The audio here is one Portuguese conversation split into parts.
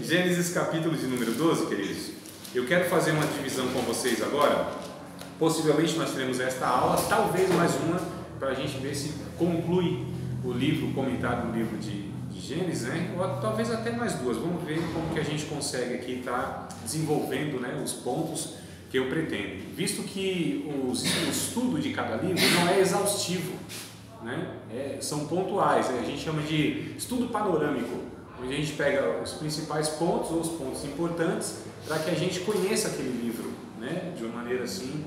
Gênesis capítulo de número 12, queridos. Eu quero fazer uma divisão com vocês agora. Possivelmente nós teremos esta aula, talvez mais uma, para a gente ver se conclui o livro, o comentário do livro de Gênesis, né? Ou talvez até mais duas. Vamos ver como que a gente consegue aqui estar desenvolvendo, né, os pontos que eu pretendo. Visto que o estudo de cada livro não é exaustivo, né? São pontuais, a gente chama de estudo panorâmico, onde a gente pega os principais pontos ou os pontos importantes para que a gente conheça aquele livro, né, de uma maneira assim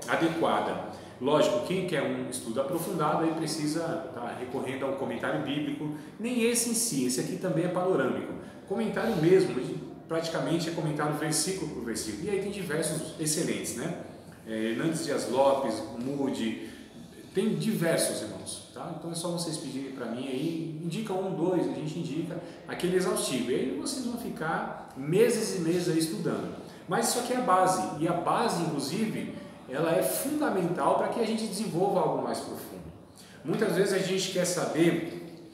adequada. Lógico, quem quer um estudo aprofundado aí precisa estar recorrendo ao comentário bíblico, nem esse em si, esse aqui também é panorâmico, comentário mesmo, praticamente é comentário versículo por versículo, e aí tem diversos excelentes, né? Hernandes Dias Lopes, Moody, tem diversos, irmãos, tá? Então é só vocês pedirem para mim aí, indica um, dois, a gente indica aquele exaustivo, e aí vocês vão ficar meses e meses aí estudando. Mas isso aqui é a base, e a base, inclusive, ela é fundamental para que a gente desenvolva algo mais profundo. Muitas vezes a gente quer saber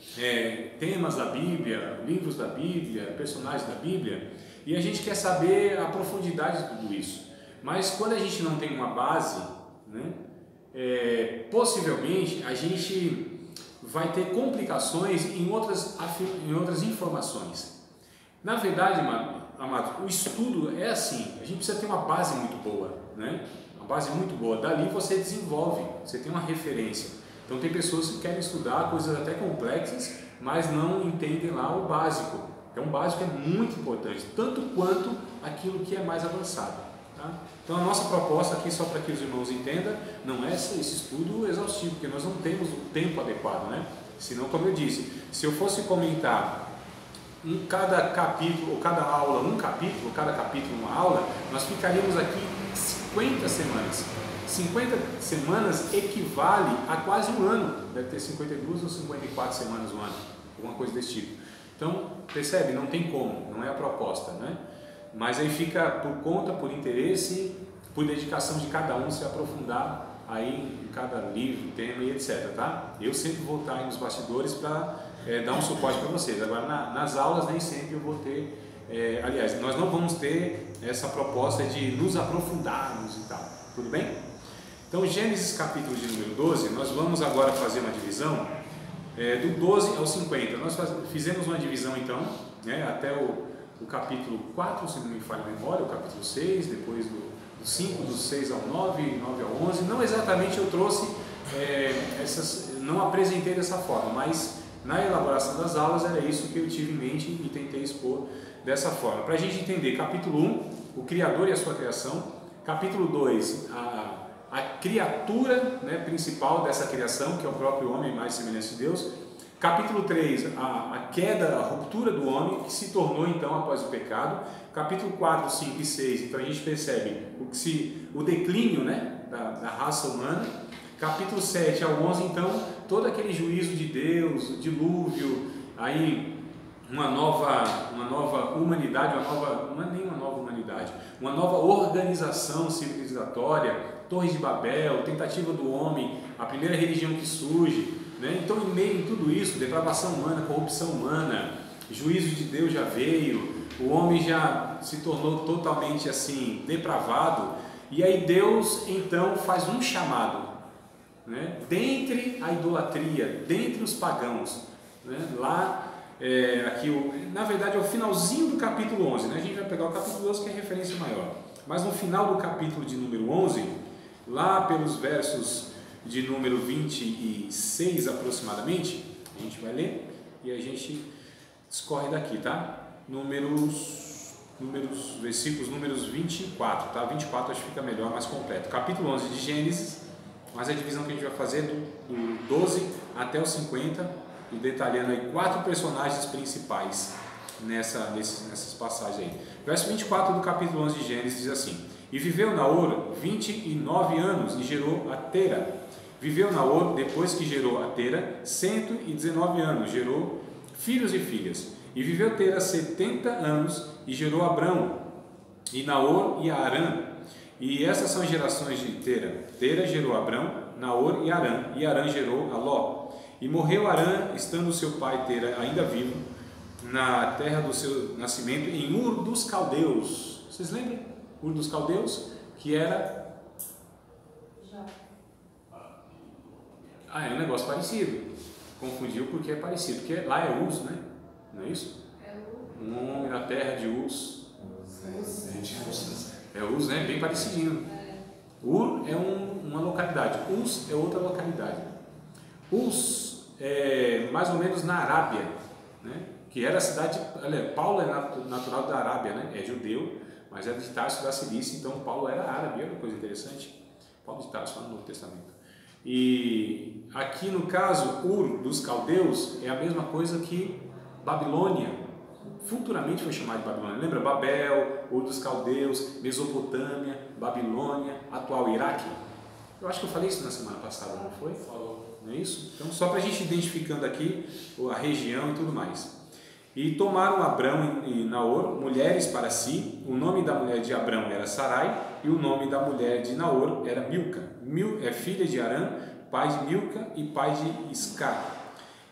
temas da Bíblia, livros da Bíblia, personagens da Bíblia, e a gente quer saber a profundidade de tudo isso. Mas quando a gente não tem uma base, né, possivelmente a gente vai ter complicações em outras informações. Na verdade, amados, o estudo é assim, a gente precisa ter uma base muito boa, né? Uma base muito boa, dali você desenvolve, você tem uma referência. Então tem pessoas que querem estudar coisas até complexas, mas não entendem lá o básico. Então o básico é muito importante, tanto quanto aquilo que é mais avançado, tá? Então a nossa proposta aqui, só para que os irmãos entendam, não é esse estudo exaustivo, porque nós não temos o tempo adequado, né? Senão, como eu disse, se eu fosse comentar cada capítulo, ou cada aula, um capítulo, cada capítulo uma aula, nós ficaríamos aqui 50 semanas. 50 semanas equivale a quase um ano, deve ter 52 ou 54 semanas um ano, alguma coisa desse tipo. Então, percebe? Não tem como, não é a proposta, né? Mas aí fica por conta, por interesse, por dedicação de cada um se aprofundar aí em cada livro, tema e etc, tá? Eu sempre vou estar aí nos bastidores para dar um suporte para vocês. Agora, nas aulas nem sempre eu vou ter, aliás, nós não vamos ter essa proposta de nos aprofundarmos e tal, tudo bem? Então, Gênesis capítulo de número 12, nós vamos agora fazer uma divisão do 12 ao 50. Nós fizemos uma divisão então, né, até o capítulo 4, se não me falha a memória, o capítulo 6, depois do 5, do 6 ao 9, 9 ao 11. Não exatamente eu trouxe não apresentei dessa forma, mas na elaboração das aulas era isso que eu tive em mente e tentei expor dessa forma. Para a gente entender, capítulo 1, o Criador e a sua criação. Capítulo 2, a criatura, né, principal dessa criação, que é o próprio homem, mais semelhança de Deus. Capítulo 3, a queda, a ruptura do homem, que se tornou então após o pecado. Capítulo 4, 5 e 6, então a gente percebe o declínio, né, da raça humana. Capítulo 7 ao 11, então, todo aquele juízo de Deus, o dilúvio, aí uma nova humanidade, não é nem uma nova humanidade, uma nova organização civilizatória, Torres de Babel, tentativa do homem, a primeira religião que surge, né? Então, em meio a tudo isso, depravação humana, corrupção humana, juízo de Deus já veio, o homem já se tornou totalmente assim, depravado, e aí Deus então faz um chamado, né? Dentre a idolatria, dentre os pagãos, né? Lá, na verdade é o finalzinho do capítulo 11, né? A gente vai pegar o capítulo 12 que é a referência maior, mas no final do capítulo de número 11, lá pelos versos de número 26 aproximadamente, a gente vai ler e a gente discorre daqui, tá? Versículos números 24, tá? 24 acho que fica melhor, mais completo. Capítulo 11 de Gênesis, mas a divisão que a gente vai fazer do 12 até o 50, e detalhando aí 4 personagens principais nessas passagens aí. Verso 24 do capítulo 11 de Gênesis diz assim: E viveu Naor 29 anos e gerou a Tera. Viveu Naor, depois que gerou a Tera, 119 anos, gerou filhos e filhas. E viveu Tera 70 anos e gerou Abrão, e Naor e Arã. E essas são as gerações de Tera. Tera gerou Abrão, Naor e Arã gerou a Ló. E morreu Arã, estando seu pai Tera ainda vivo, na terra do seu nascimento, em Ur dos Caldeus. Vocês lembram? Ur dos Caldeus, que era... é um negócio parecido. Confundiu porque é parecido, porque lá é Uz, né? Não é isso? Um homem na terra de Uz. É Uz, né? Bem parecidinho. Ur é uma localidade, Uz é outra localidade. Uz é mais ou menos na Arábia, né? Que era a cidade. Olha, Paulo é natural da Arábia, né? É judeu, mas é de Tarso da Cilícia, então Paulo era árabe. Olha que coisa interessante. Paulo de Tarso, lá no Novo Testamento. E aqui no caso, Ur dos Caldeus é a mesma coisa que Babilônia. Futuramente foi chamado de Babilônia. Lembra? Babel, Ur dos Caldeus, Mesopotâmia, Babilônia, atual Iraque. Eu acho que eu falei isso na semana passada, não foi? Falou. Não é isso? Então, só para a gente identificando aqui a região e tudo mais. E tomaram Abrão e Naor mulheres para si. O nome da mulher de Abrão era Sarai e o nome da mulher de Naor era Milca. É filha de Arã, pai de Milca e pai de Iscar.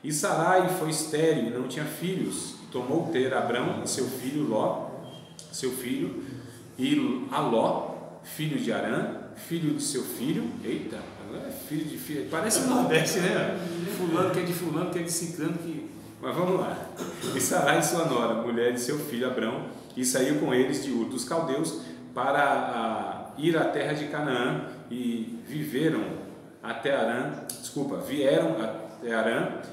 E Sarai foi estéril e não tinha filhos. E tomou ter Abrão e seu filho Ló, e Aló, filho de Arã, filho de seu filho. Eita, agora é filho de filho. Parece um Nordeste, né? Fulano que é de fulano, que é de ciclano, que... Mas vamos lá. E Sarai, sua nora, mulher de seu filho Abrão, e saiu com eles de Ur dos Caldeus para ir à terra de Canaã, e vieram até Arã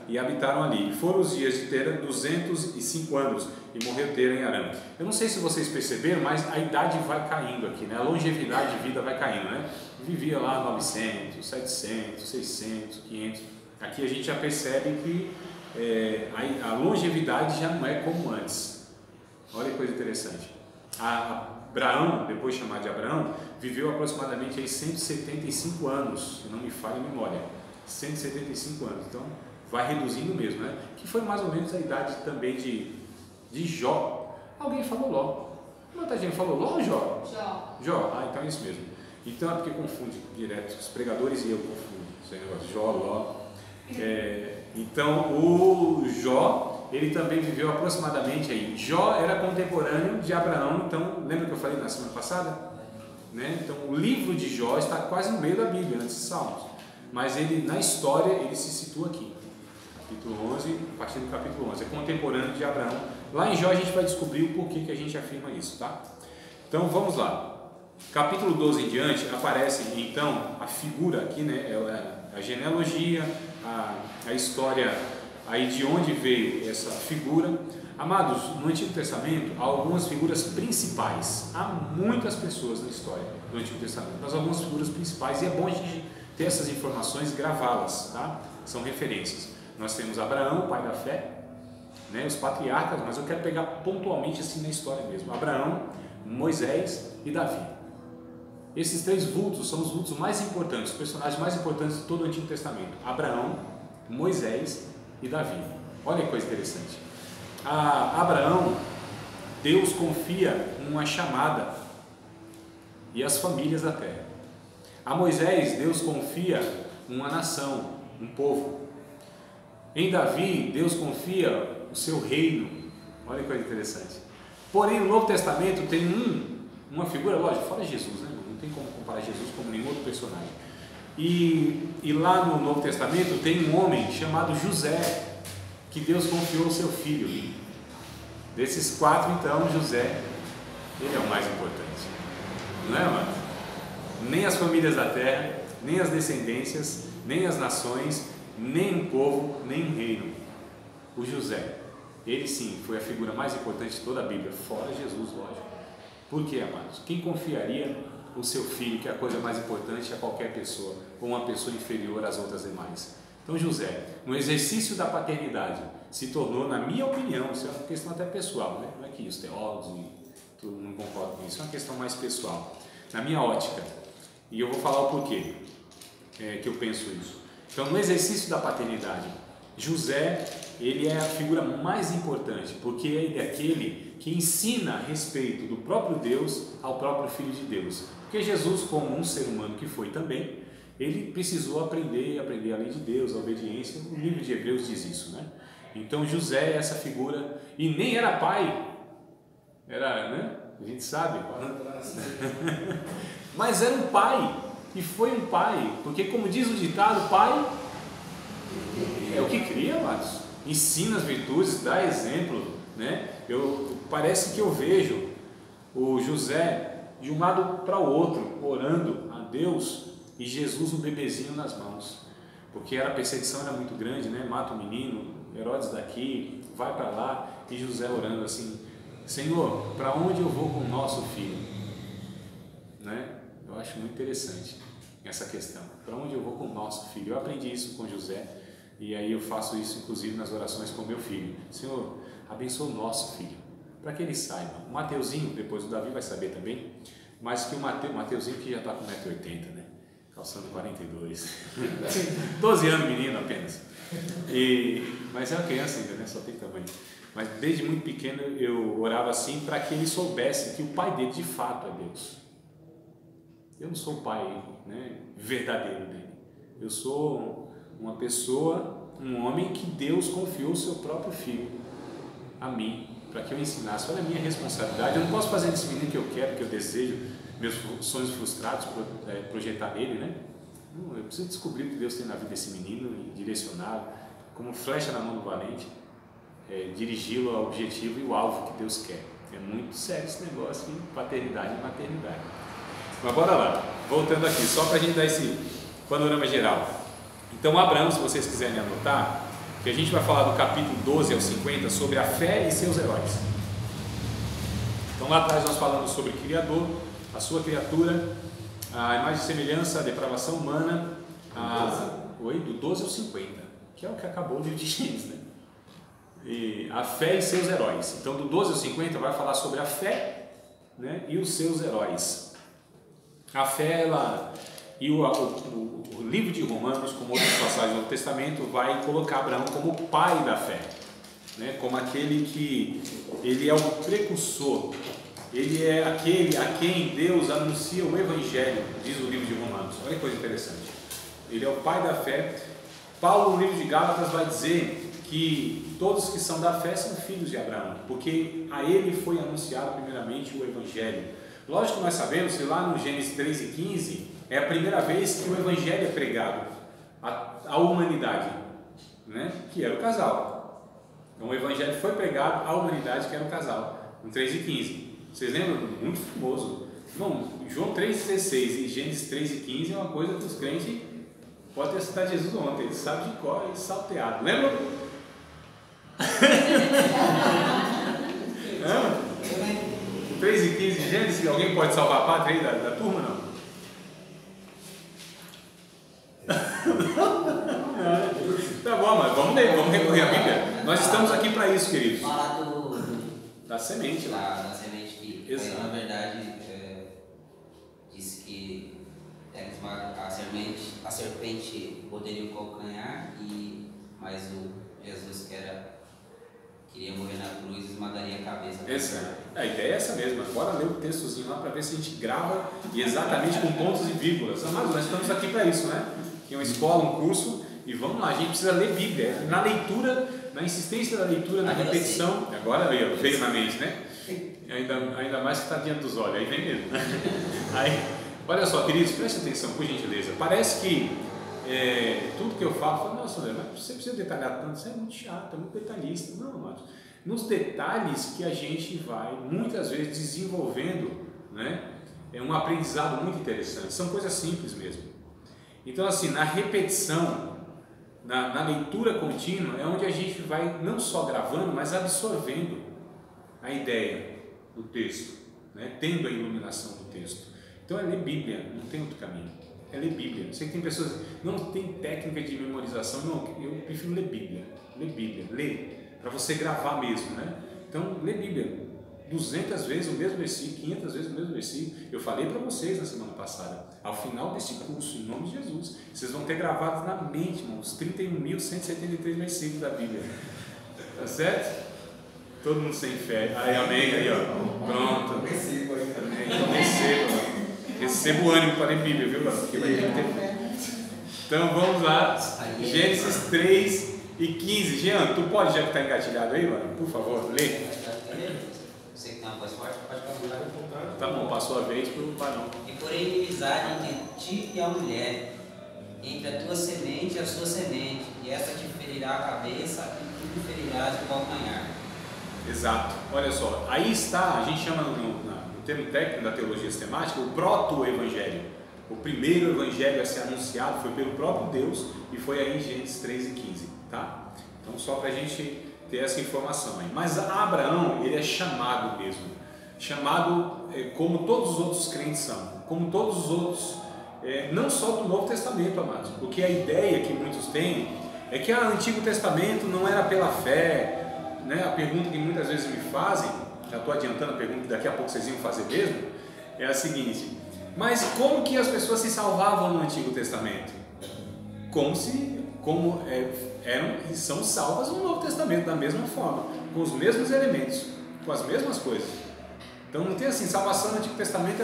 e habitaram ali. E foram os dias de Tera 205 anos, e morreu Tera em Arã. Eu não sei se vocês perceberam, mas a idade vai caindo aqui, né? A longevidade de vida vai caindo, né? Vivia lá 900, 700, 600, 500. Aqui a gente já percebe que a longevidade já não é como antes. Olha que coisa interessante. Abraão, depois chamado de Abraão, viveu aproximadamente aí 175 anos, se não me falha a memória. 175 anos, então vai reduzindo mesmo, né? Que foi mais ou menos a idade também de Jó. Alguém falou Ló. Muita gente falou Ló ou Jó? Jó, então é isso mesmo. Então é porque confunde direto, os pregadores e eu confundo esse negócio, Jó, Ló. Então o Jó, ele também viveu aproximadamente aí. Jó era contemporâneo de Abraão, então lembra que eu falei na semana passada? Né? Então o livro de Jó está quase no meio da Bíblia, antes de Salmos, mas ele na história ele se situa aqui, capítulo 11, a partir do capítulo 11, é contemporâneo de Abraão. Lá em Jó a gente vai descobrir o porquê que a gente afirma isso, tá? Então vamos lá. Capítulo 12 em diante aparece então a figura aqui, né? A genealogia, a história aí de onde veio essa figura. Amados, no Antigo Testamento há algumas figuras principais. Há muitas pessoas na história do Antigo Testamento, mas algumas figuras principais, e é bom a gente ter essas informações e gravá-las, tá? São referências. Nós temos Abraão, pai da fé, né? Os patriarcas, mas eu quero pegar pontualmente assim na história mesmo. Abraão, Moisés e Davi. Esses três vultos são os vultos mais importantes, os personagens mais importantes de todo o Antigo Testamento. Abraão, Moisés e Davi. Olha que coisa interessante. A Abraão, Deus confia uma chamada e as famílias da terra. A Moisés, Deus confia uma nação, um povo. Em Davi, Deus confia o seu reino. Olha que coisa interessante. Porém, no Novo Testamento tem uma figura, lógico, fora Jesus, né? Não tem como comparar Jesus com nenhum outro personagem. E lá no Novo Testamento tem um homem chamado José, que Deus confiou o seu filho. Desses quatro, então, José, ele é o mais importante. Não é, mano? Nem as famílias da terra, nem as descendências, nem as nações, nem um povo, nem um reino. O José, ele sim, foi a figura mais importante de toda a Bíblia, fora Jesus, lógico. Por quê, amados? Quem confiaria o seu filho, que é a coisa mais importante, a qualquer pessoa, ou uma pessoa inferior às outras demais? Então José, no exercício da paternidade, se tornou, na minha opinião, isso é uma questão até pessoal, né? Não é que os teólogos não concordam com isso, é uma questão mais pessoal, na minha ótica, e eu vou falar o porquê que eu penso isso. Então, no exercício da paternidade, José, ele é a figura mais importante, porque ele é aquele que ensina a respeito do próprio Deus ao próprio Filho de Deus. Porque Jesus, como um ser humano que foi também, ele precisou aprender a lei de Deus, a obediência. O livro de Hebreus diz isso, né? Então José é essa figura, E nem era pai. Era, né? A gente sabe. Mas era um pai. E foi um pai. Porque, como diz o ditado, pai é o que cria, amados. Ensina as virtudes, dá exemplo, né? Parece que eu vejo o José de um lado para o outro, orando a Deus, e Jesus um bebezinho nas mãos. Porque a perseguição era muito grande, né? Mata o menino, Herodes daqui, vai para lá, e José orando assim: Senhor, para onde eu vou com o nosso filho? Né? Eu acho muito interessante essa questão. Para onde eu vou com o nosso filho? Eu aprendi isso com José, e aí eu faço isso inclusive nas orações com meu filho. Senhor, abençoa o nosso filho, para que ele saiba. O Mateuzinho, depois o Davi vai saber também, mas que o Mateuzinho que já está com 1,80 m, né? Calçando 42, 12 anos menino apenas, mas é uma criança ainda, né? Só tem tamanho. Mas desde muito pequeno eu orava assim para que ele soubesse que o pai dele de fato é Deus. Eu não sou o pai, né, verdadeiro dele. Eu sou uma pessoa, um homem que Deus confiou o seu próprio filho a mim, para que eu ensinasse. Olha a minha responsabilidade. Eu não posso fazer desse menino que eu quero, que eu desejo, meus sonhos frustrados, projetar nele, né? Não, eu preciso descobrir o que Deus tem na vida desse menino e direcioná-lo como flecha na mão do valente, dirigi-lo ao objetivo e o alvo que Deus quer. É muito sério esse negócio de paternidade e maternidade. Mas bora lá, voltando aqui, só para a gente dar esse panorama geral. Então, Abraão, se vocês quiserem anotar, que a gente vai falar do capítulo 12 ao 50 sobre a fé e seus heróis. Então, lá atrás nós falamos sobre o Criador, a sua criatura, a imagem e semelhança, a depravação humana, do 12 ao 50, que é o que acabou o livro de Gênesis, né? E a fé e seus heróis. Então, do 12 ao 50 vai falar sobre a fé, né, e os seus heróis. A fé, e o livro de Romanos, como outras passagens do Novo Testamento, vai colocar Abraão como o pai da fé, né, como aquele que ele é o precursor, ele é aquele a quem Deus anuncia o Evangelho, diz o livro de Romanos. Olha que coisa interessante. Ele é o pai da fé. Paulo, no livro de Gálatas, vai dizer que todos que são da fé são filhos de Abraão, porque a ele foi anunciado primeiramente o Evangelho. Lógico que nós sabemos que lá no Gênesis 3:15 é a primeira vez que o Evangelho é pregado à humanidade, né? Que era o casal. Então o Evangelho foi pregado à humanidade, que era o casal, no 3:15. Vocês lembram? Muito famoso. Bom, João 3:16 e Gênesis 3:15 é uma coisa que os crentes podem ter citado Jesus ontem, eles sabem de cor e salteado. Lembram? 3:15 de Gênesis, alguém pode salvar a pátria aí da turma, não? Tá bom, mas vamos recorrer à Bíblia. Nós estamos aqui para isso, queridos. Falar da semente lá. Da semente que, na verdade, disse que a serpente poderia o calcanhar, mas o Jesus queria morrer na cruz e esmagaria a cabeça. A ideia é essa mesmo. Bora ler o textozinho lá para ver se a gente grava e exatamente com pontos e vírgulas. Mas nós estamos aqui para isso, né? Que é uma escola, um curso, e vamos lá, a gente precisa ler Bíblia. Na leitura, na insistência da leitura, na repetição. Agora veio na mente, né? Ainda mais que está diante dos olhos, aí vem mesmo. Aí, olha só, queridos, preste atenção, por gentileza. Parece que tudo que eu falo, nossa, André, mas você precisa detalhar tanto, isso é muito chato, é muito detalhista. Não, amados. Nos detalhes que a gente vai, muitas vezes, desenvolvendo, né, um aprendizado muito interessante. São coisas simples mesmo. Então, assim, na repetição, na leitura contínua, é onde a gente vai não só gravando, mas absorvendo a ideia do texto, né, tendo a iluminação do texto. Então, é ler Bíblia, não tem outro caminho. É ler Bíblia. Eu sei que tem pessoas que não tem técnica de memorização, não, eu prefiro ler Bíblia, para você gravar mesmo, né? Então, lê Bíblia 200 vezes o mesmo versículo, 500 vezes o mesmo versículo. Eu falei para vocês na semana passada, ao final desse curso, em nome de Jesus, vocês vão ter gravados na mente, irmão, os 31.173 versículos da Bíblia. Tá certo? Todo mundo sem fé. Aí, amém, aí, ó. Pronto. Recebo aí também. Então, recebo o ânimo para ler Bíblia, viu, mano? Porque vai ter. Então, vamos lá. Gênesis 3, e 15. Jean, tu pode, já que está engatilhado aí, mano? Por favor, lê. Você que tem uma voz forte, pode perguntar. Tá bom, passou a vez para o varão. E porém inimizade entre ti e a mulher, entre a tua semente e a sua semente, e esta te ferirá a cabeça e tu lhe ferirás o calcanhar. Exato. Olha só, aí está, a gente chama no termo técnico da teologia sistemática, o proto-evangelho. O primeiro evangelho a ser anunciado foi pelo próprio Deus e foi aí em Gênesis 3 e 15, tá? Então só para a gente ter essa informação aí. Mas Abraão, ele é chamado mesmo, chamado como todos os outros crentes são, como todos os outros, não só do Novo Testamento, amados, porque a ideia que muitos têm é que o Antigo Testamento não era pela fé, né? A pergunta que muitas vezes me fazem, já estou adiantando a pergunta que daqui a pouco vocês iam fazer mesmo, é a seguinte: mas como que as pessoas se salvavam no Antigo Testamento? Como eram e são salvas no Novo Testamento da mesma forma, com os mesmos elementos, com as mesmas coisas. Então não tem assim, salvação no Antigo Testamento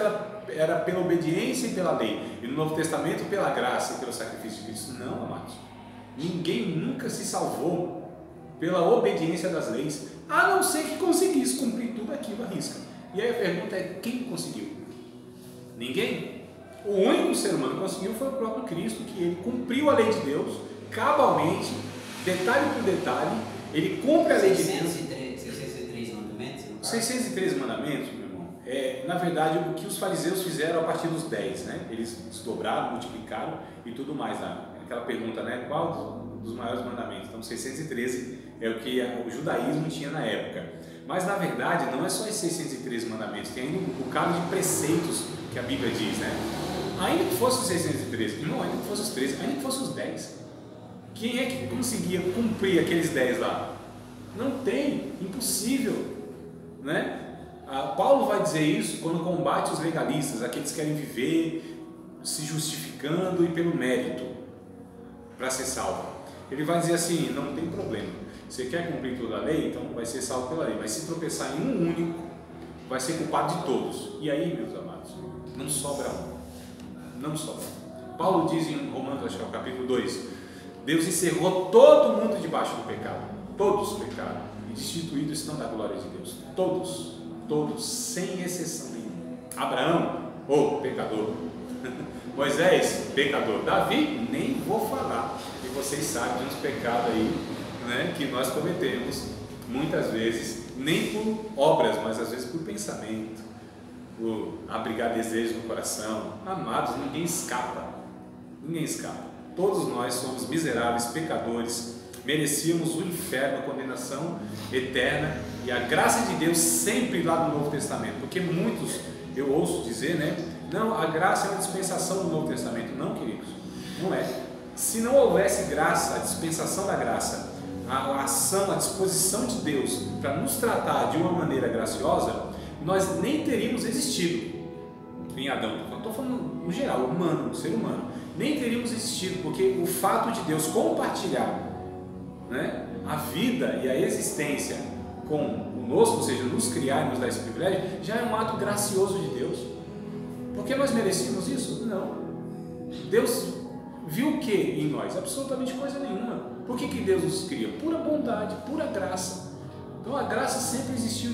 era pela obediência e pela lei, e no Novo Testamento pela graça e pelo sacrifício de Cristo. Não, amados. Ninguém nunca se salvou pela obediência das leis, a não ser que conseguisse cumprir tudo aquilo à risca. E aí a pergunta é: quem conseguiu? Ninguém. O único ser humano que conseguiu foi o próprio Cristo, que ele cumpriu a lei de Deus cabalmente, detalhe por detalhe. Ele cumpre a lei de Deus. 603 mandamentos? 613 mandamentos, meu irmão, na verdade o que os fariseus fizeram a partir dos 10, né? Eles desdobraram, multiplicaram e tudo mais. Aquela pergunta, né? Qual dos maiores mandamentos? Então 613 é o que o judaísmo tinha na época. Mas na verdade não é só esses 613 mandamentos, tem ainda um bocado de preceitos que a Bíblia diz, né? Ainda que fosse os 613, não, ainda que fosse os 13, ainda que fosse os 10, quem é que conseguia cumprir aqueles 10 lá? Não tem, impossível, né? Paulo vai dizer isso quando combate os legalistas, aqueles que querem viver se justificando e pelo mérito para ser salvo. Ele vai dizer assim: não tem problema, você quer cumprir toda a lei, então vai ser salvo pela lei, mas se tropeçar em um único, vai ser culpado de todos. E aí, meus amados, não sobra um, não sobra. Paulo diz em Romanos, acho que é o capítulo 2, Deus encerrou todo mundo debaixo do pecado, todos pecaram e destituídos estão da glória de Deus, todos, sem exceção nenhuma. Abraão, pecador. Moisés, pecador. Davi, nem vou falar. E vocês sabem dos pecados aí, né, que nós cometemos muitas vezes, nem por obras, mas às vezes por pensamento, por abrigar desejos no coração. Amados, ninguém escapa. Todos nós somos miseráveis, pecadores, merecíamos o inferno, a condenação eterna, e a graça de Deus sempre lá no Novo Testamento, porque muitos, eu ouço dizer, né? Não, a graça é uma dispensação do Novo Testamento. Não, queridos, não é. Se não houvesse graça, a dispensação da graça, a ação, a disposição de Deus para nos tratar de uma maneira graciosa, nós nem teríamos existido em Adão. Eu estou falando no geral, humano, ser humano, nem teríamos existido, porque o fato de Deus compartilhar, né, a vida e a existência conosco, ou seja, nos criar e nos dar esse privilégio, já é um ato gracioso de Deus. Porque nós merecíamos isso? Não. Deus viu o que em nós? Absolutamente coisa nenhuma. Por que Deus nos cria? Pura bondade, pura graça. Então a graça sempre existiu.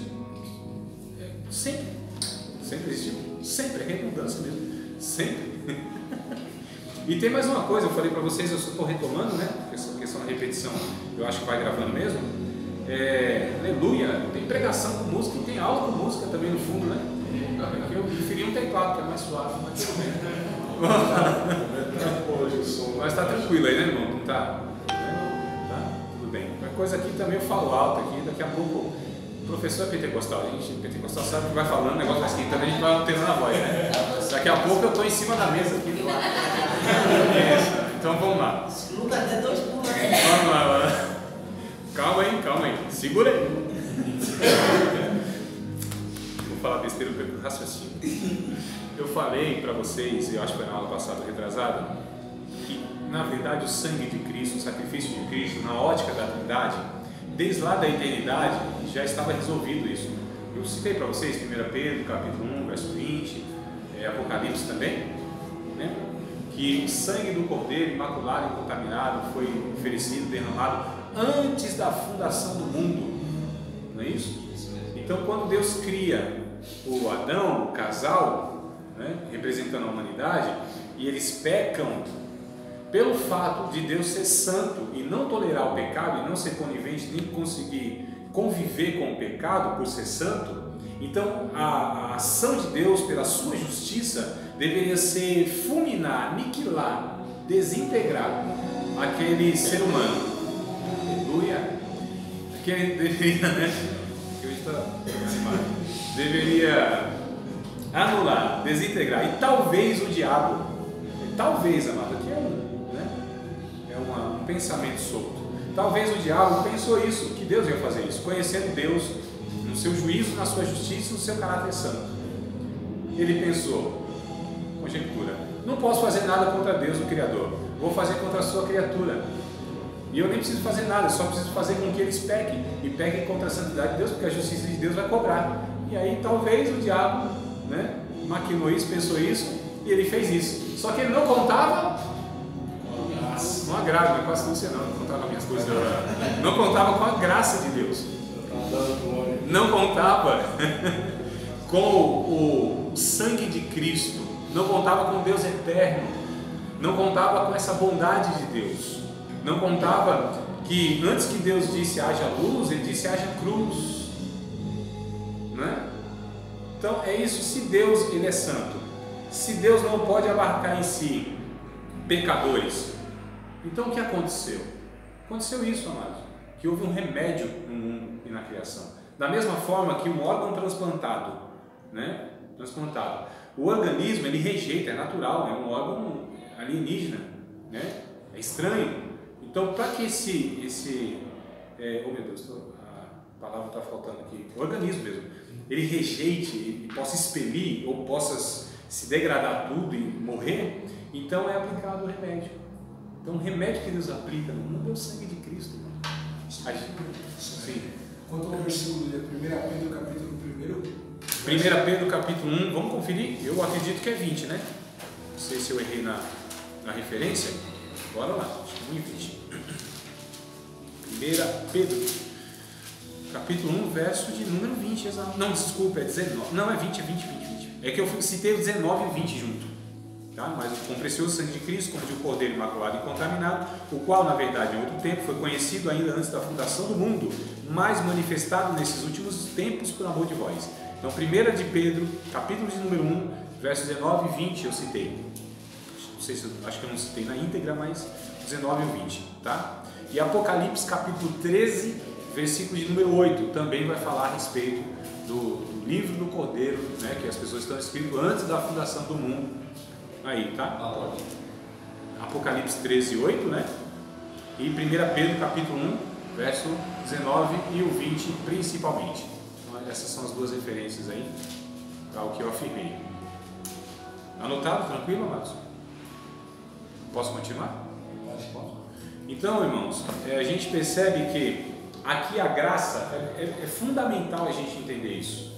Sempre existiu. Sempre, é redundância mesmo. Sempre. E tem mais uma coisa, eu falei para vocês, eu só estou retomando, né? Essa questão da repetição, eu acho que vai gravando mesmo. Aleluia, tem pregação com música e tem aula com música também no fundo, né? Eu preferia um teclado que é mais suave, mas tudo bem. Mas está tranquilo aí, né, irmão? Não está? Tá? Tudo bem. Uma coisa aqui também eu falo alto aqui, daqui a pouco o professor é pentecostal, a gente pentecostal sabe que vai falando, o negócio vai esquentando, a gente vai alterando a voz, né? Daqui a pouco eu estou em cima da mesa aqui do lado. Então vamos lá. Lucas até 2 pulos. Vamos lá. Calma aí, segura aí. Vou falar besteira pelo raciocínio. Eu falei para vocês, eu acho que foi na aula passada retrasada, que na verdade o sangue de Cristo, o sacrifício de Cristo, na ótica da Trindade, desde lá da eternidade já estava resolvido isso. Eu citei para vocês 1 Pedro, capítulo 1, verso 20, Apocalipse também, né? Que o sangue do Cordeiro imaculado e incontaminado foi oferecido, derramado antes da fundação do mundo. Não é isso? Então, quando Deus cria o Adão, o casal, né, representando a humanidade, e eles pecam, pelo fato de Deus ser santo e não tolerar o pecado, e não ser conivente, nem conseguir conviver com o pecado por ser santo, então a ação de Deus, pela sua justiça, deveria ser fulminar, aniquilar, desintegrar aquele ser humano. Aleluia! Aquele deveria, né? Deveria anular, desintegrar. E talvez o diabo, talvez, amado, aqui é um pensamento solto. Talvez o diabo pensou isso, que Deus ia fazer isso, conhecendo Deus no seu juízo, na sua justiça, no seu caráter santo. Ele pensou, conjectura, não posso fazer nada contra Deus, o Criador, vou fazer contra a sua criatura. E eu nem preciso fazer nada, só preciso fazer com que eles pequem, e pequem contra a santidade de Deus, porque a justiça de Deus vai cobrar. E aí talvez o diabo, né, maquinou isso, pensou isso, e ele fez isso. Só que ele não contava com a graça, quase não sei não contava com minhas coisas, não contava com a graça de Deus, não contava com o sangue de Cristo, não contava com Deus eterno, não contava com essa bondade de Deus, não contava que antes que Deus disse haja luz, ele disse haja cruz, né? Então é isso. Se Deus ele é santo, se Deus não pode abarcar em si pecadores, então o que aconteceu? Aconteceu isso, amados, que houve um remédio no mundo e na criação. Da mesma forma que um órgão transplantado, né? Transplantado, o organismo ele rejeita, é natural, é um órgão alienígena, né? É estranho. Então, para que oh meu Deus, a palavra está faltando aqui, o organismo mesmo, ele rejeite e possa expelir ou possa se degradar tudo e morrer, então é aplicado o remédio. Então, o remédio que Deus aplica no mundo é o sangue de Cristo. Sim. Quanto ao versículo de 1 Pedro, capítulo 1. 1 Pedro, capítulo 1, vamos conferir? Eu acredito que é 20, né? Não sei se eu errei na referência. Bora lá, acho que 1 e 20. 1 Pedro, capítulo 1, verso de número 20, exato. Não, desculpa, é 19. Não, é 20, é 20. É que eu citei o 19 e 20 junto. Tá? Mas com o precioso sangue de Cristo, como de um cordeiro imaculado e contaminado, o qual, na verdade, em outro tempo, foi conhecido ainda antes da fundação do mundo, mas manifestado nesses últimos tempos por amor de vós. Então, 1 de Pedro, capítulo de número 1, versos 19 e 20, eu citei. Não sei se acho que eu não citei na íntegra, mas 19 e 20, tá? E Apocalipse, capítulo 13, versículo de número 8, também vai falar a respeito do livro do Cordeiro, né, que as pessoas estão escritas antes da fundação do mundo. Aí, tá? Apocalipse 13, 8, né? E 1 Pedro, capítulo 1, verso 19 e o 20, principalmente. Então, essas são as duas referências aí para o que eu afirmei. Anotado? Tranquilo, amados? Posso continuar? Então, irmãos, a gente percebe que aqui a graça é fundamental a gente entender isso.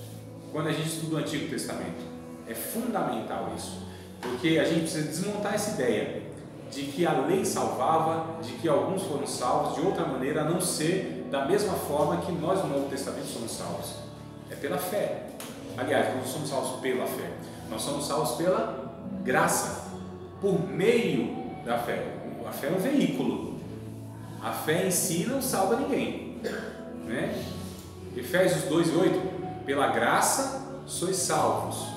Quando a gente estuda o Antigo Testamento, é fundamental isso, porque a gente precisa desmontar essa ideia de que a lei salvava, de que alguns foram salvos de outra maneira, a não ser da mesma forma que nós no Novo Testamento somos salvos. É pela fé. Aliás, nós não somos salvos pela fé, nós somos salvos pela graça, por meio da fé. A fé é um veículo. A fé em si não salva ninguém, né? Efésios 2:8, pela graça sois salvos,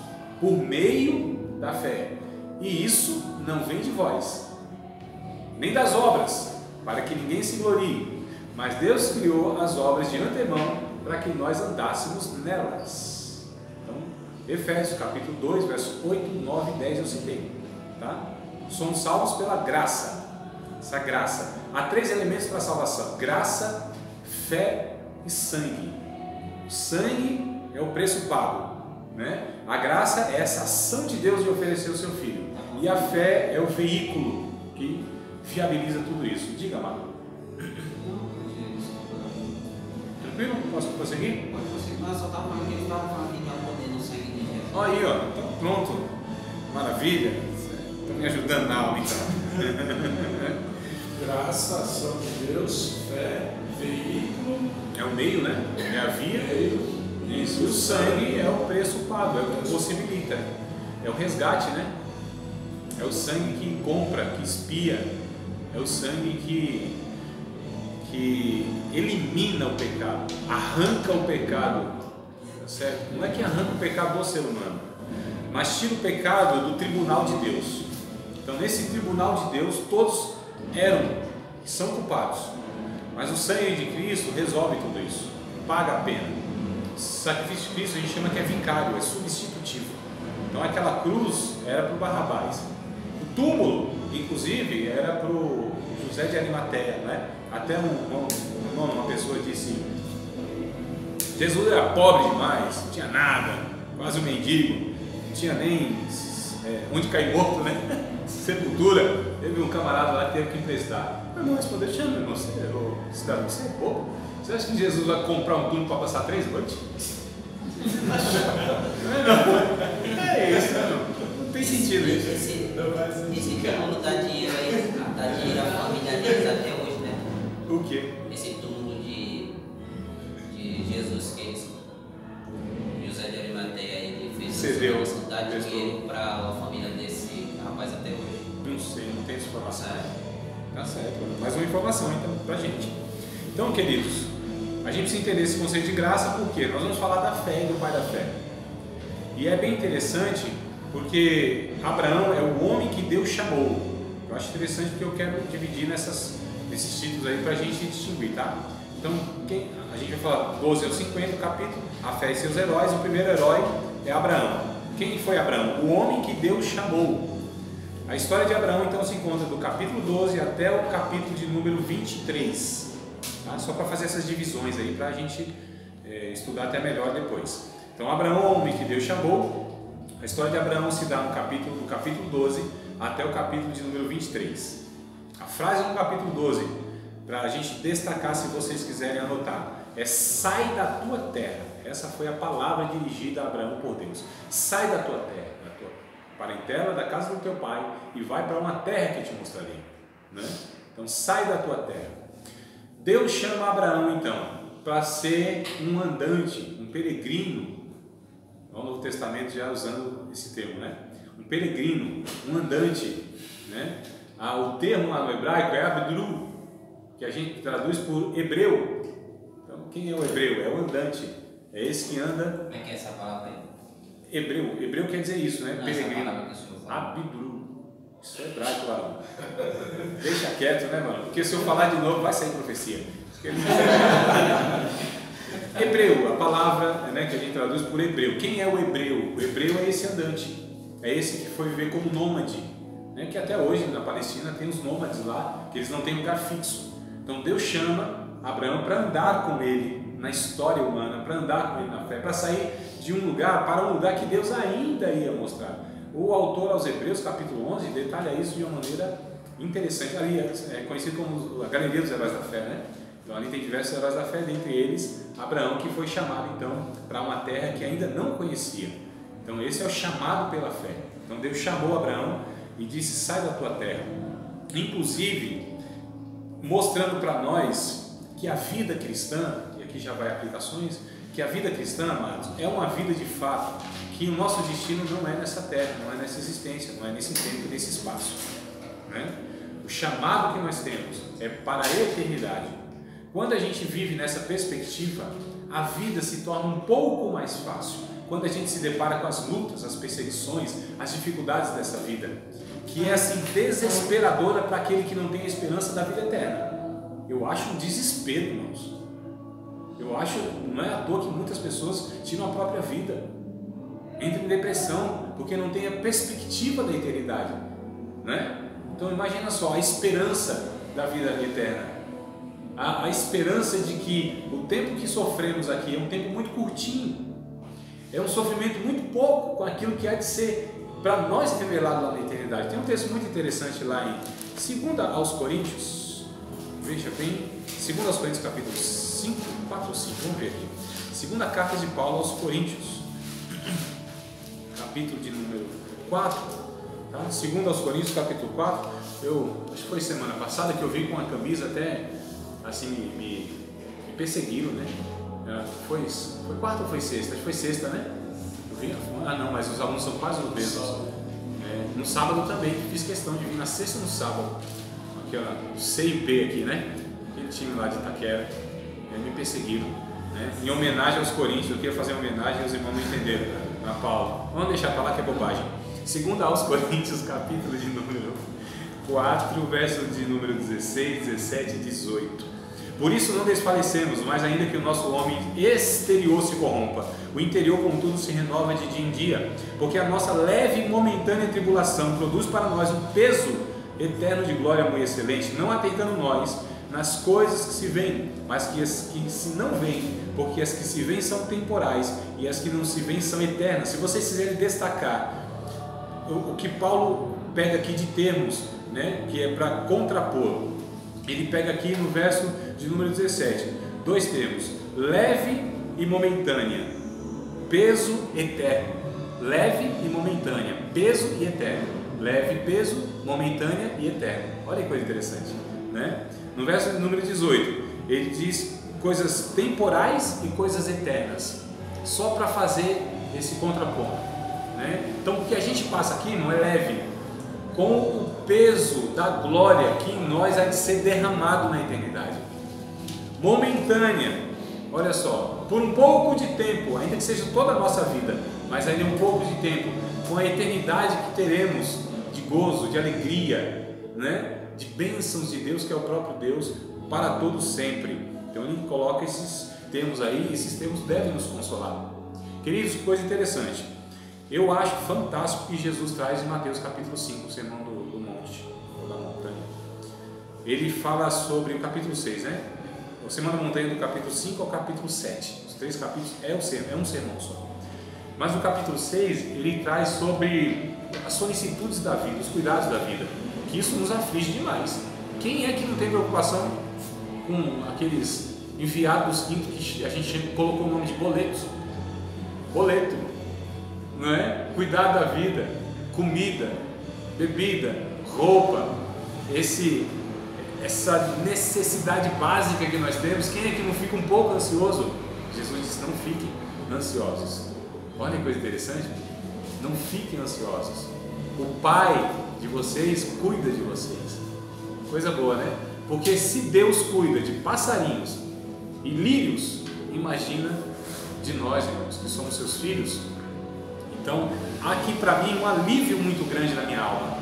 por meio da fé, e isso não vem de vós, nem das obras, para que ninguém se glorie, mas Deus criou as obras de antemão, para que nós andássemos nelas. Então, Efésios capítulo 2, verso 8, 9 e 10 eu citei, tá? Somos salvos pela graça. Essa graça, há 3 elementos para a salvação: graça, fé e sangue. O sangue é o preço pago, né? A graça é essa ação de Deus de oferecer o seu filho, e a fé é o veículo que viabiliza tudo isso. Diga, amado. Tranquilo? Posso prosseguir? Pode prosseguir, mas só estava falando que eles estavam falando que não poder no sangue de Jesus. Olha aí, ó, então pronto, maravilha, está me ajudando na aula então. Graça, ação de Deus, fé, veículo. É o meio, né? É a via. Meio. Isso. E o sangue é o preço pago, é o que possibilita. É o resgate, né? É o sangue que compra, que expia. É o sangue que elimina o pecado, arranca o pecado, tá certo? Não é que arranca o pecado do ser humano, mas tira o pecado do tribunal de Deus. Então, nesse tribunal de Deus, todos eram e são culpados, mas o sangue de Cristo resolve tudo isso, paga a pena. O sacrifício de Cristo a gente chama que é vicário, é substitutivo. Então, aquela cruz era para o Barrabás, o túmulo, inclusive, era para o José de Arimateia, né? Até uma pessoa disse: Jesus era pobre demais, não tinha nada, quase um mendigo, não tinha nem onde cair morto, né? Sepultura. Teve um camarada lá que teve que emprestar. Meu irmão respondeu: chama, irmão, cidadão, você é pobre? Você acha que Jesus vai comprar um túmulo para passar 3 noites? Não é isso, não tem sentido isso. Esse túmulo dá dinheiro aí, dá dinheiro à família deles até hoje, né? O quê? Esse túmulo de Jesus que eles, José de Arimateia, ele fez Cedeu, dá dinheiro para a família desse rapaz até hoje. Não sei, não tem essa informação. Tá certo, mais uma informação então pra gente. Então, queridos, a gente precisa entender esse conceito de graça porque nós vamos falar da fé e do pai da fé. E é bem interessante porque Abraão é o homem que Deus chamou. Eu acho interessante porque eu quero dividir nesses títulos aí para a gente distinguir, tá? Então, a gente vai falar 12 ao 50 capítulo, a fé e seus heróis. O primeiro herói é Abraão. Quem foi Abraão? O homem que Deus chamou. A história de Abraão então se encontra do capítulo 12 até o capítulo de número 23, tá? Só para fazer essas divisões aí para a gente estudar até melhor depois. Então, Abraão é o homem que Deus chamou. A história de Abraão se dá do capítulo 12 até o capítulo de número 23. A frase no capítulo 12, para a gente destacar, se vocês quiserem anotar, é: sai da tua terra. Essa foi a palavra dirigida a Abraão por Deus. Sai da tua terra, da tua parentela, da casa do teu pai, e vai para uma terra que te mostrarei, né? Então, sai da tua terra. Deus chama Abraão então para ser um andante, um peregrino. No Novo Testamento já usando esse termo, né? Um peregrino, um andante, né? O termo lá no hebraico é abdru, que a gente traduz por hebreu. Então, quem é o hebreu? É o andante, é esse que anda. Como é que é essa palavra aí? Hebreu quer dizer isso, né? Não, Peregrino. Abdru. Isso é hebraico, varão. Deixa quieto, né, mano? Porque se eu falar de novo vai sair profecia. Hebreu, a palavra, né, que a gente traduz por hebreu. Quem é o hebreu? O hebreu é esse andante, é esse que foi viver como nômade, né, que até hoje na Palestina tem os nômades lá, que eles não têm lugar fixo. Então Deus chama Abraão para andar com ele na história humana, para andar com ele na fé, para sair de um lugar para um lugar que Deus ainda ia mostrar. O autor aos Hebreus, capítulo 11, detalha isso de uma maneira interessante. Ali é conhecido como a Galeria dos Heróis da Fé, né? Então ali tem diversos heróis da fé, dentre eles Abraão, que foi chamado então para uma terra que ainda não conhecia. Então esse é o chamado pela fé. Então Deus chamou Abraão e disse: sai da tua terra. Inclusive mostrando para nós que a vida cristã, e aqui já vai aplicações, que a vida cristã, amados, é uma vida de fato, que o nosso destino não é nessa terra, não é nessa existência, não é nesse tempo, nesse espaço, né? O chamado que nós temos é para a eternidade. Quando a gente vive nessa perspectiva, a vida se torna um pouco mais fácil. Quando a gente se depara com as lutas, as perseguições, as dificuldades dessa vida, que é assim desesperadora para aquele que não tem a esperança da vida eterna. Eu acho um desespero, irmãos. Eu acho, não é à toa que muitas pessoas tiram a própria vida, entram em depressão, porque não tem a perspectiva da eternidade, né? Então imagina só, a esperança da vida eterna. A esperança de que o tempo que sofremos aqui é um tempo muito curtinho, é um sofrimento muito pouco com aquilo que há de ser para nós revelado lá na eternidade. Tem um texto muito interessante lá em 2 aos Coríntios, veja bem, 2 aos Coríntios capítulo 5, 4 ou 5, vamos ver aqui, segunda carta de Paulo aos Coríntios, capítulo de número 4, tá? 2 aos Coríntios capítulo 4, acho que foi semana passada que eu vi com uma camisa até, assim, me perseguiram, né? Foi quarta ou foi sexta? Acho que foi sexta, né? Eu vi, não, mas os alunos são quase os mesmos. No sábado também, fiz questão de vir na sexta e no sábado. Aqui, ó, o CIP aqui, né? Aquele time lá de Itaquera, me perseguiram, né? Em homenagem aos Coríntios, eu queria fazer uma homenagem, os irmãos não entenderam, na Paulo. Vamos deixar para lá que é bobagem. Segundo aos Coríntios, capítulo de número 4, verso de número 16, 17 e 18. Por isso não desfalecemos, mas ainda que o nosso homem exterior se corrompa, o interior contudo se renova de dia em dia, porque a nossa leve e momentânea tribulação produz para nós um peso eterno de glória muito excelente, não atentando nós nas coisas que se veem, mas que as que se não veem, porque as que se veem são temporais e as que não se veem são eternas. Se vocês quiserem destacar o que Paulo pega aqui de termos, né, que é para contrapor, ele pega aqui no verso de número 17, dois termos, leve e momentânea, peso eterno. Leve e momentânea, peso e eterno. Leve, peso, momentânea e eterno. Olha que coisa interessante, né? No verso de número 18, ele diz coisas temporais e coisas eternas, só para fazer esse contraponto, né? Então o que a gente passa aqui não é leve, com o peso da glória que em nós há de ser derramado na eternidade. Momentânea, olha só, por um pouco de tempo, ainda que seja toda a nossa vida, mas ainda um pouco de tempo, com a eternidade que teremos de gozo, de alegria, né? De bênçãos de Deus, que é o próprio Deus, para todos sempre. Então ele coloca esses termos aí, e esses termos devem nos consolar. Queridos, coisa interessante, eu acho fantástico que Jesus traz em Mateus capítulo 5, o sermão do monte, ou da montanha. Ele fala sobre o capítulo 6, né? O sermão da montanha do capítulo 5 ao capítulo 7. Os 3 capítulos é um sermão só. Mas no capítulo 6 ele traz sobre as solicitudes da vida, os cuidados da vida, que isso nos aflige demais. Quem é que não tem preocupação com aqueles enviados quinto que a gente colocou o nome de boletos? Boleto, não é? Cuidar da vida, comida, bebida, roupa, essa necessidade básica que nós temos. Quem é que não fica um pouco ansioso? Jesus disse: não fiquem ansiosos. Olha que coisa interessante, não fiquem ansiosos. O Pai de vocês cuida de vocês. Coisa boa, né? Porque se Deus cuida de passarinhos e lírios, imagina de nós, irmãos, que somos seus filhos. Então, há aqui para mim um alívio muito grande na minha alma,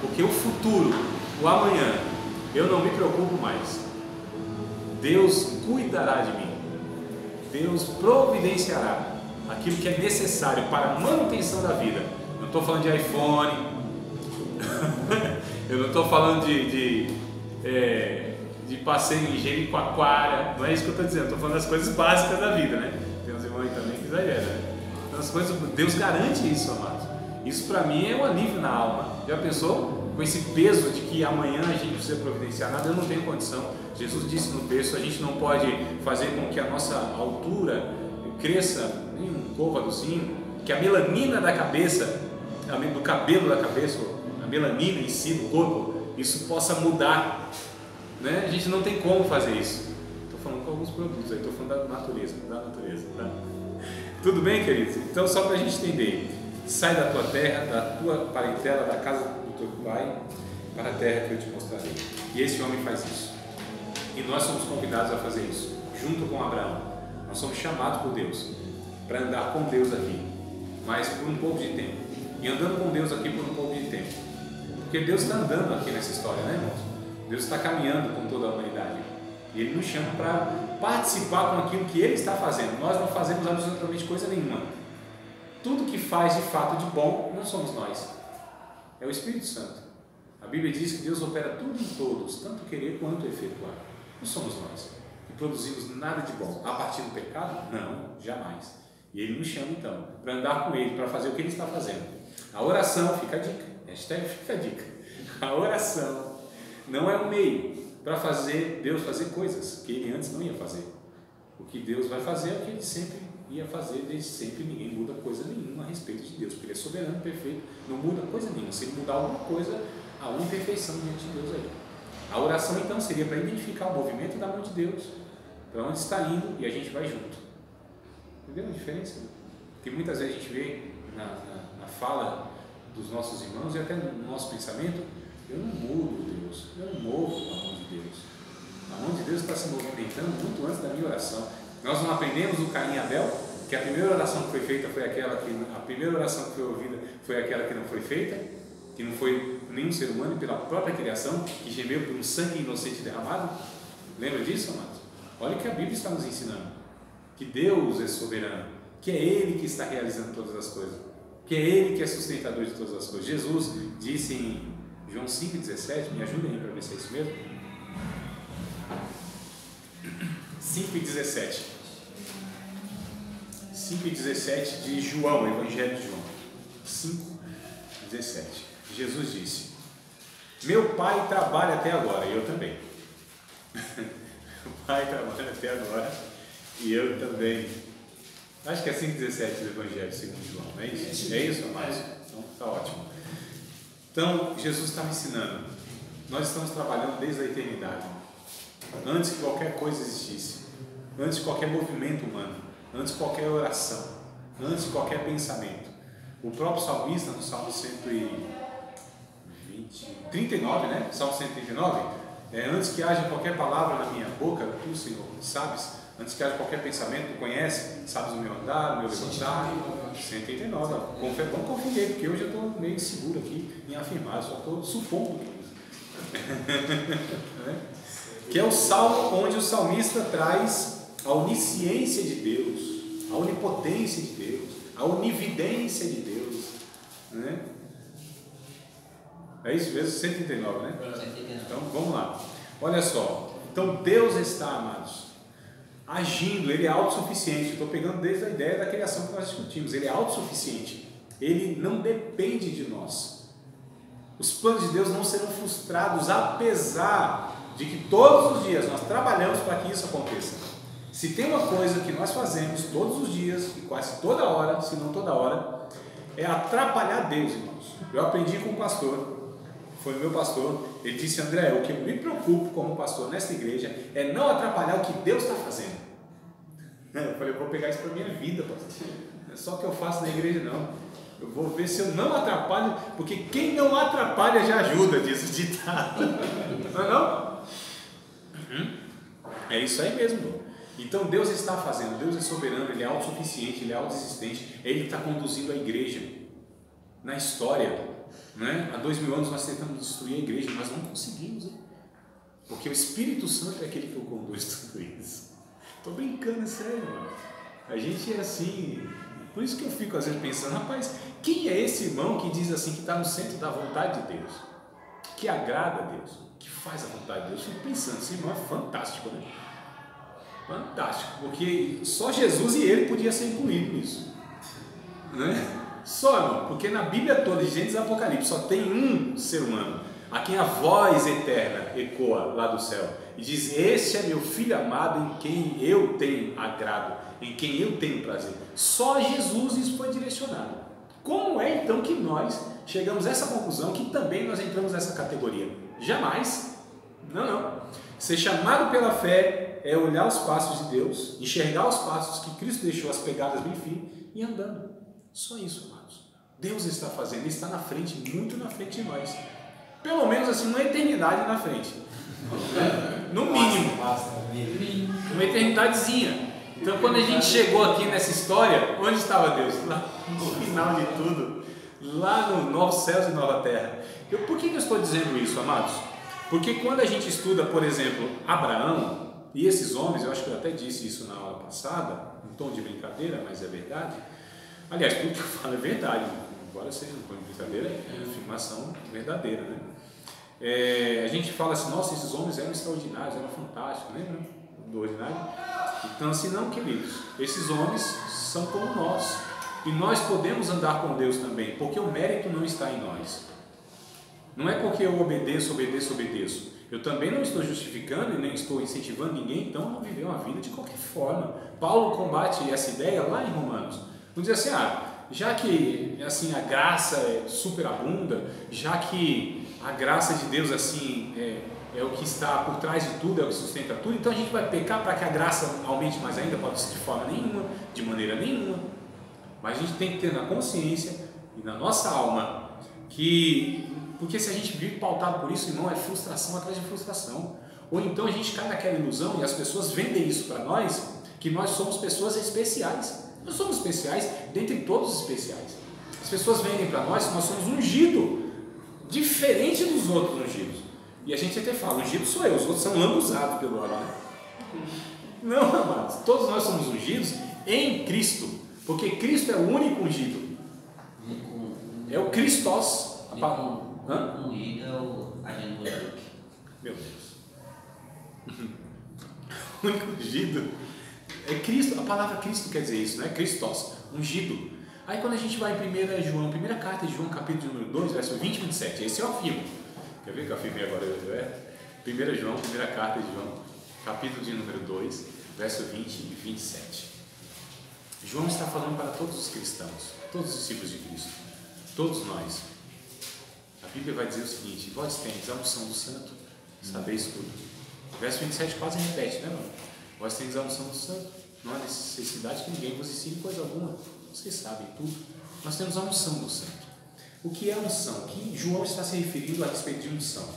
porque o futuro, o amanhã, eu não me preocupo mais. Deus cuidará de mim, Deus providenciará aquilo que é necessário para a manutenção da vida. Não estou falando de iPhone, eu não estou falando de passeio em Jericoacoara, não é isso que eu estou dizendo, estou falando das coisas básicas da vida, né? Tem uns irmãos aí também que exageram, né? Então, as coisas, Deus garante isso, amados. Isso para mim é um alívio na alma. Já pensou? Com esse peso de que amanhã a gente precisa providenciar nada, eu não tenho condição. Jesus disse no texto, a gente não pode fazer com que a nossa altura cresça nem um côvadozinho, que a melanina da cabeça, do cabelo da cabeça, a melanina em si do corpo, isso possa mudar, né? A gente não tem como fazer isso. Estou falando com alguns produtos aí, estou falando da natureza, tá? Tudo bem, queridos? Então, só para a gente entender, sai da tua terra, da tua parentela, da casa do teu pai, para a terra que eu te mostrarei. E esse homem faz isso. E nós somos convidados a fazer isso, junto com Abraão. Nós somos chamados por Deus para andar com Deus aqui, mas por um pouco de tempo. E andando com Deus aqui por um pouco de tempo. Porque Deus está andando aqui nessa história, né, irmãos? Deus está caminhando com toda a humanidade. E Ele nos chama para participar com aquilo que Ele está fazendo. Nós não fazemos absolutamente coisa nenhuma. Tudo que faz de fato de bom não somos nós, é o Espírito Santo. A Bíblia diz que Deus opera tudo em todos, tanto querer quanto efetuar. Não somos nós que produzimos nada de bom. A partir do pecado? Não, jamais. E Ele nos chama então para andar com Ele, para fazer o que Ele está fazendo. A oração, fica a dica, hashtag fica a dica. A oração não é um meio para fazer Deus fazer coisas que Ele antes não ia fazer. O que Deus vai fazer é o que Ele sempre ia fazer, desde sempre. Ninguém muda coisa nenhuma a respeito de Deus, porque Ele é soberano, perfeito, não muda coisa nenhuma. Se Ele mudar alguma coisa, Há uma imperfeição diante de Deus aí. A oração então seria para identificar o movimento da mão de Deus, para onde está indo, e a gente vai junto. Entendeu a diferença? Porque muitas vezes a gente vê na fala dos nossos irmãos e até no nosso pensamento: eu não mudo Deus, eu não movo a mão de Deus. A mão de Deus está se movimentando muito antes da minha oração. Nós não aprendemos do Caim e Abel, que a primeira oração que foi feita foi aquela que, a primeira oração que foi ouvida foi aquela que não foi feita, que não foi nenhum ser humano e pela própria criação, que gemeu por um sangue inocente derramado. Lembra disso, amados? Olha o que a Bíblia está nos ensinando: que Deus é soberano, que é Ele que está realizando todas as coisas, que é Ele que é sustentador de todas as coisas. Jesus disse em João 5,17, me ajudem aí para ver se é isso mesmo. 5,17. 5,17 de João, Evangelho de João. 5,17. Jesus disse: meu Pai trabalha até agora, e eu também. Meu Pai trabalha até agora, e eu também. Acho que é 5,17 do Evangelho segundo João, não é isso? É isso, amados? Então, está ótimo. Então, Jesus está me ensinando. Nós estamos trabalhando desde a eternidade, antes que qualquer coisa existisse, antes de qualquer movimento humano, antes de qualquer oração, antes de qualquer pensamento. O próprio salmista, no Salmo 139, né? Salmo 139, antes que haja qualquer palavra na minha boca, tu, Senhor, sabes. Antes que haja qualquer pensamento, tu conhece, sabes o meu andar, o meu levantar. 139, vamos conferir, porque hoje eu estou meio inseguro aqui em afirmar, só estou supondo que é o salmo onde o salmista traz a onisciência de Deus, a onipotência de Deus, a onividência de Deus, né? É isso mesmo? 139, né? 139. Então vamos lá, olha só. Então Deus está, amados, agindo. Ele é autossuficiente. Estou pegando desde a ideia da criação que nós discutimos. Ele é autossuficiente, ele não depende de nós. Os planos de Deus não serão frustrados, apesar de que todos os dias nós trabalhamos para que isso aconteça. Se tem uma coisa que nós fazemos todos os dias, e quase toda hora, se não toda hora, é atrapalhar Deus, irmãos. Eu aprendi com um pastor, foi o meu pastor. Ele disse: André, o que eu me preocupo como pastor nesta igreja é não atrapalhar o que Deus está fazendo. Eu falei: eu vou pegar isso para a minha vida, pastor. Não é só o que eu faço na igreja, não. Eu vou ver se eu não atrapalho, porque quem não atrapalha já ajuda, diz o ditado. Não é não? É isso aí mesmo. Então Deus está fazendo, Deus é soberano, Ele é autossuficiente, Ele é autoexistente, Ele está conduzindo a igreja na história, né? Há 2000 anos nós tentamos destruir a igreja, mas não conseguimos, hein? Porque o Espírito Santo é aquele que conduz tudo isso. Estou brincando, é sério, mano. A gente é assim. Por isso que eu fico às vezes pensando: rapaz, quem é esse irmão que diz assim que está no centro da vontade de Deus, que agrada a Deus, que faz a vontade de Deus? Eu fico pensando, esse irmão é fantástico, né? Fantástico, porque só Jesus e ele podia ser incluído nisso, né? Só, irmão, porque na Bíblia toda, de Gênesis e Apocalipse, só tem um ser humano a quem a voz eterna ecoa lá do céu e diz: este é meu filho amado, em quem eu tenho agrado, em quem eu tenho prazer. Só a Jesus isso foi direcionado. Como é então que nós chegamos a essa conclusão que também nós entramos nessa categoria? Jamais. Não. Ser chamado pela fé é olhar os passos de Deus, enxergar os passos que Cristo deixou, as pegadas bem firmes, e andando. Só isso, amados. Deus está fazendo, Ele está na frente, muito na frente de nós. Pelo menos assim, uma eternidade na frente. No mínimo. Uma eternidadezinha. Então, quando a gente chegou aqui nessa história, onde estava Deus? Lá no final de tudo, lá no novos céus e nova terra. Por que eu estou dizendo isso, amados? Porque quando a gente estuda, por exemplo, Abraão e esses homens, eu acho que eu até disse isso na aula passada, em tom de brincadeira, mas é verdade. Aliás, tudo que eu falo é verdade, embora seja um tom de brincadeira, é uma afirmação verdadeira, né? A gente fala assim: nossa, esses homens eram extraordinários, eram fantásticos, lembra do ordinário? Então, assim, não, queridos, esses homens são como nós, e nós podemos andar com Deus também, porque o mérito não está em nós. Não é porque eu obedeço. Eu também não estou justificando e nem estou incentivando ninguém então a não viver uma vida de qualquer forma. Paulo combate essa ideia lá em Romanos. Não diz assim: já que assim a graça é superabunda, já que a graça de Deus assim é o que está por trás de tudo, é o que sustenta tudo, então a gente vai pecar para que a graça aumente mais ainda? Pode ser de forma nenhuma, de maneira nenhuma. Mas a gente tem que ter na consciência e na nossa alma porque se a gente vive pautado por isso, irmão, é frustração atrás de frustração. Ou então a gente cai naquela ilusão e as pessoas vendem isso para nós, que nós somos pessoas especiais. Nós somos especiais dentre todos os especiais. As pessoas vendem para nós que nós somos ungido, diferente dos outros ungidos. E a gente até fala, ungido sou eu, os outros são lambuzados pelo ar. Não, amados, todos nós somos ungidos em Cristo, porque Cristo é o único ungido. É o Christos. Ungido é o agente do Duque. Meu Deus. O único ungido é Cristo. A palavra Cristo quer dizer isso, não é? Christos, ungido. Aí quando a gente vai em 1 João, primeira carta de João, capítulo número 2, verso 20 e 27, esse eu afirmo. Quer ver que eu afirmei agora? 1 João, primeira carta de João, capítulo de número 2, verso 20 e 27. João está falando para todos os cristãos, todos os discípulos de Cristo, todos nós. A Bíblia vai dizer o seguinte: vós tendes a unção do Santo, sabeis tudo. Verso 27 quase repete, né, mano? Vós tendes a unção do Santo, não há necessidade que ninguém vos ensine coisa alguma, vocês sabem tudo. Nós temos a unção do Santo. O que é unção? O que João está se referindo a respeito de unção?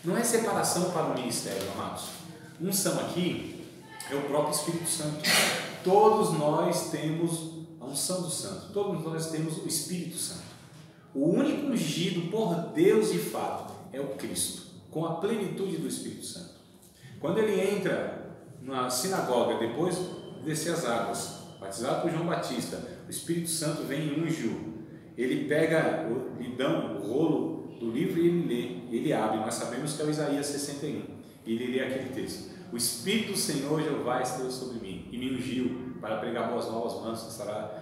Não é separação para o ministério, amados. Unção aqui é o próprio Espírito Santo. Todos nós temos a unção do Santo, todos nós temos o Espírito Santo. O único ungido por Deus de fato é o Cristo, com a plenitude do Espírito Santo. Quando ele entra na sinagoga, depois de descer as águas, batizado por João Batista, o Espírito Santo vem e unge-o. Ele pega, lhe dão o rolo do livro e ele lê, ele abre. Nós sabemos que é o Isaías 61, e ele lê aquele texto: o Espírito do Senhor Jeová esteve sobre mim e me ungiu para pregar boas novas, mansos estará,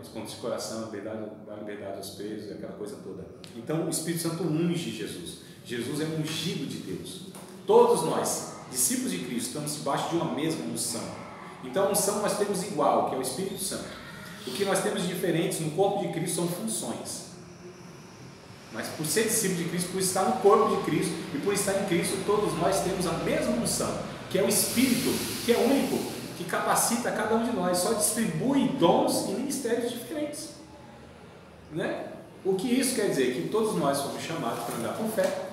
os contos de coração, dar liberdade aos presos, aquela coisa toda. Então o Espírito Santo unge Jesus. Jesus é ungido de Deus. Todos nós, discípulos de Cristo, estamos debaixo de uma mesma unção. Então a unção nós temos igual, que é o Espírito Santo. O que nós temos de diferentes no corpo de Cristo são funções. Mas por ser discípulo de Cristo, por estar no corpo de Cristo e por estar em Cristo, todos nós temos a mesma unção, que é o Espírito, que é único, que capacita cada um de nós, só distribui dons e ministérios diferentes, né? O que isso quer dizer? Que todos nós fomos chamados para andar por fé,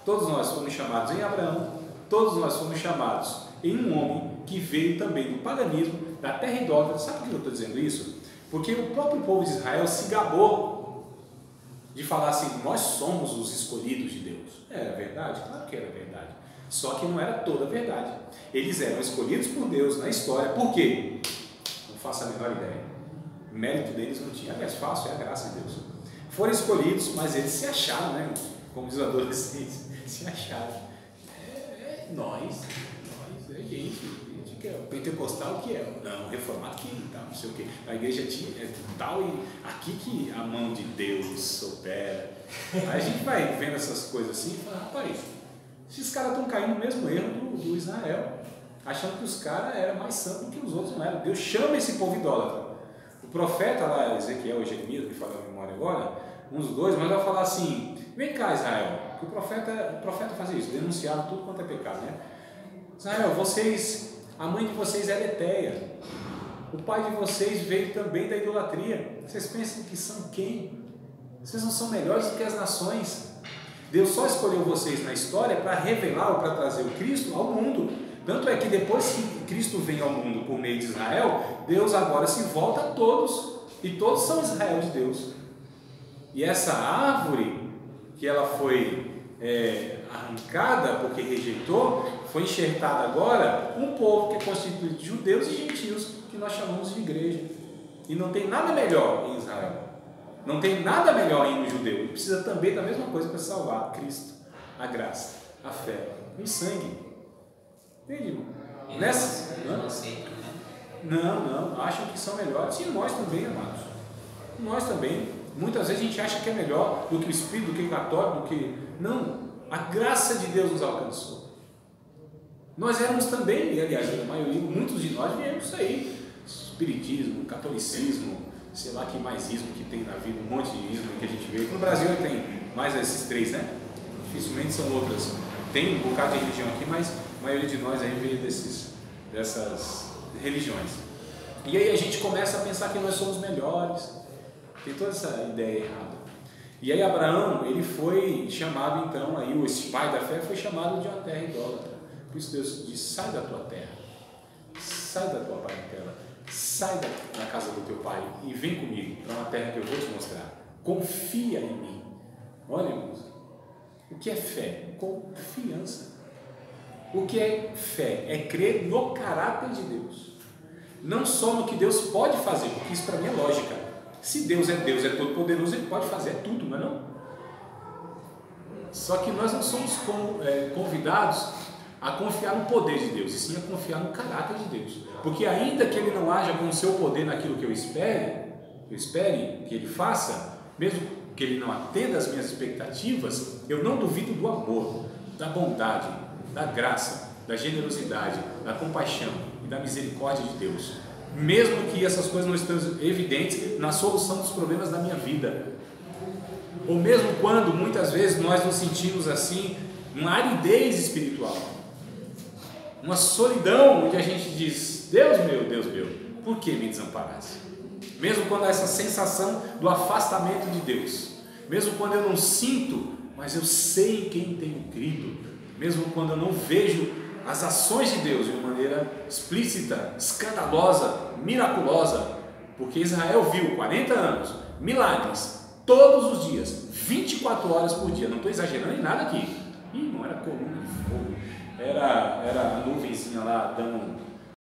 todos nós fomos chamados em Abraão, todos nós fomos chamados em um homem que veio também do paganismo, da terra idólatra. Sabe por que eu estou dizendo isso? Porque o próprio povo de Israel se gabou de falar assim: nós somos os escolhidos de Deus. Era verdade? Claro que era verdade. Só que não era toda a verdade. Eles eram escolhidos por Deus na história. Por quê? Não faço a menor ideia. O mérito deles não tinha. É mais fácil, é a graça de Deus. Foram escolhidos, mas eles se acharam, né? Como diz o adolescente, se acharam. Nós é gente que é pentecostal, que é, não, reformado que tal, não sei o que. A igreja tinha tal, e aqui que a mão de Deus opera. Aí a gente vai vendo essas coisas assim e fala: rapaz, esses caras estão caindo no mesmo erro do Israel, achando que os caras eram mais santos que os outros não eram. Deus chama esse povo idólatra. O profeta lá, Ezequiel ou Jeremias, me fala a memória agora, um dos dois, mas vai falar assim: vem cá, Israel, que o profeta fazia isso, denunciava tudo quanto é pecado, né? Israel, a mãe de vocês é Letéia, o pai de vocês veio também da idolatria. Vocês pensam que são quem? Vocês não são melhores do que as nações. Deus só escolheu vocês na história para revelar ou para trazer o Cristo ao mundo. Tanto é que depois que Cristo vem ao mundo por meio de Israel, Deus agora se volta a todos, e todos são Israel de Deus. E essa árvore, que ela foi arrancada porque rejeitou, foi enxertada agora um povo que é constituído de judeus e gentios, que nós chamamos de igreja. E não tem nada melhor em Israel, não tem nada melhor em um judeu. Ele precisa também da mesma coisa para salvar: Cristo, a graça, a fé, o sangue. Entende, irmão? Não, acham que são melhores. E nós também, amados. Nós também. Muitas vezes a gente acha que é melhor do que o Espírito, do que o católico, do que... Não, a graça de Deus nos alcançou. Nós éramos também, e aliás, a maioria, muitos de nós viemos isso aí: espiritismo, catolicismo, sei lá que mais ismo que tem na vida, um monte de ismo que a gente vê. No Brasil tem mais esses três, né? dificilmente são outras. Tem um bocado de religião aqui, mas a maioria de nós aí veio dessas religiões. E aí a gente começa a pensar que nós somos melhores. Tem toda essa ideia errada. E aí Abraão, ele foi chamado então, aí esse pai da fé foi chamado de uma terra idólatra. Por isso Deus diz: sai da tua terra, sai da tua parentela, sai da casa do teu pai e vem comigo para uma terra que eu vou te mostrar. Confia em mim. Olha, irmãos, o que é fé? Confiança. O que é fé? É crer no caráter de Deus, não só no que Deus pode fazer, porque isso para mim é lógica. Se Deus é todo poderoso, Ele pode fazer tudo, não é não? Só que nós não somos convidados a confiar no poder de Deus, e sim a confiar no caráter de Deus. Porque ainda que Ele não haja com o seu poder naquilo que eu espere que Ele faça, mesmo que Ele não atenda às minhas expectativas, eu não duvido do amor, da bondade, da graça, da generosidade, da compaixão e da misericórdia de Deus. Mesmo que essas coisas não estejam evidentes na solução dos problemas da minha vida. Ou mesmo quando muitas vezes nós nos sentimos assim, uma aridez espiritual, uma solidão, onde a gente diz: Deus meu, por que me desamparaste? Mesmo quando há essa sensação do afastamento de Deus, mesmo quando eu não sinto, mas eu sei em quem tenho crido, mesmo quando eu não vejo as ações de Deus de uma maneira explícita, escandalosa, miraculosa, porque Israel viu 40 anos, milagres, todos os dias, 24 horas por dia. Não estou exagerando em nada aqui. Não era coluna de fogo, era a nuvenzinha lá dando